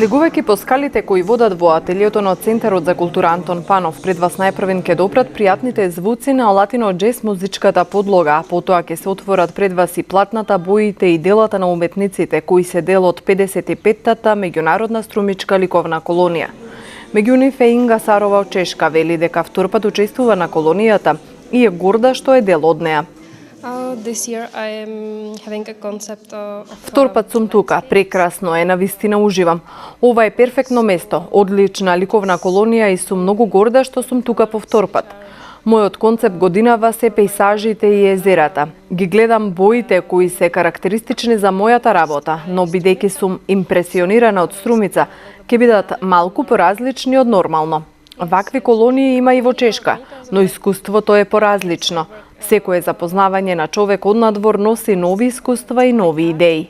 Слигувајќи по скалите кои водат во ателието на Центарот за култура Антон Панов, пред вас најпрвен ќе допрат пријатните звуци на латино джез музичката подлога, а потоа ќе се отворат пред вас и платната, боите и делата на уметниците кои се дел од 55-тата меѓународна струмичка ликовна колонија. Меѓу нив е Инга Сарова од Чешка, вели дека вторпат учествува на колонијата и е горда што е дел од неа. Вторпат сум тука, прекрасно е, навистина уживам. Ова е перфектно место, одлична ликовна колонија и сум многу горда што сум тука по вторпат. Мојот концепт годинава се пејсажите и езерата. Ги гледам боите кои се карактеристични за мојата работа, но бидејќи сум импресионирана од струмица, ќе бидат малку поразлични од нормално. Вакви колонии има и во Чешка, но искуството е поразлично. Секое запознавање на човек однадвор носи нови искуства и нови идеи.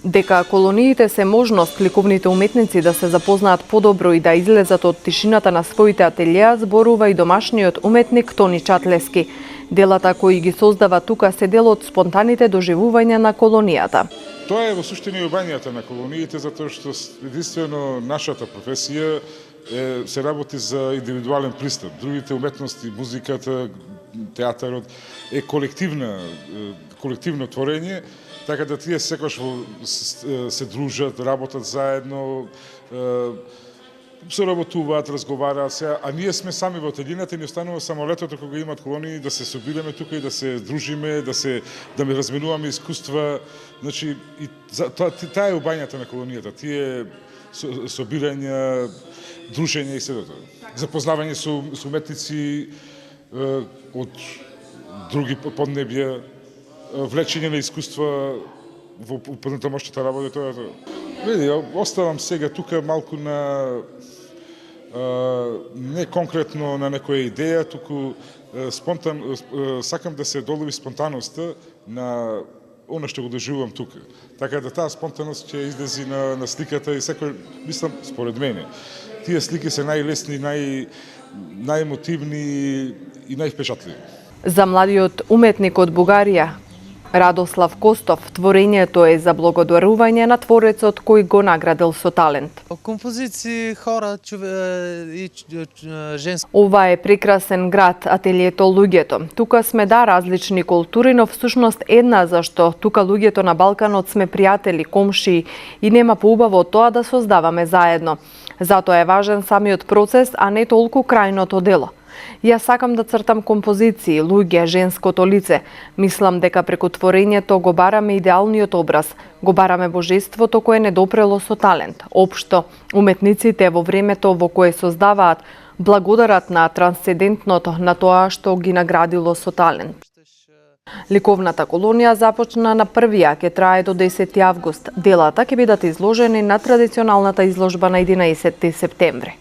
Дека колониите се можност ликовните уметници да се запознаат подобро и да излезат од тишината на своите ателиеа, зборува и домашниот уметник Тони Чатлески. Делата кои ги создава тука се дел од спонтаните доживувања на колонијата. Тоа е во суштина и обањата на колониите, затоа што единствено нашата професија се работи за индивидуален пристап. Другите уметности, музиката, театарот е колективно творење, така да тие секогаш се дружат, работат заедно, соработуваат, разговараат, а ние сме сами во ателината и ни останува само летото кога имат колонии да се собираме тука и да се дружиме, да ме разменуваме искуства. Значи, таа е обањата на колонијата, тие собирања, дружење и следото. Запознавање со уметници од други поднебја, влечење на искуства во понатамошната работа, тоа е тоа. Види, оставам сега тука малку на не конкретно на некоја идеја, туку сакам да се долови спонтаноста на она што го доживувам тука. Така да таа спонтаност ќе излези на сликата и секој, мислам, според мене, тие слики се најлесни, најемотивни и највпечатливи. За младиот уметник од Бугарија, Радослав Костов, творењето е за благодарување на творецот кој го наградил со талент. Композиции, хора и женски. Ова е прекрасен град, ателието луѓето. Тука сме различни култури, но всушност една, зашто тука луѓето на Балканот сме пријатели, комшии и нема поубаво од тоа да создаваме заедно. Затоа е важен самиот процес, а не толку крајното дело. Јас сакам да цртам композиции, луѓе, женското лице. Мислам дека преку творењето го бараме идеалниот образ, го бараме божеството кое не допрело со талент. Општо, уметниците во времето во кое создаваат благодарат на трансцендентното, на тоа што ги наградило со талент. Ликовната колонија започна на 1-ја, ќе трае до 10 август. Делата ќе бидат изложени на традиционалната изложба на 11 септември.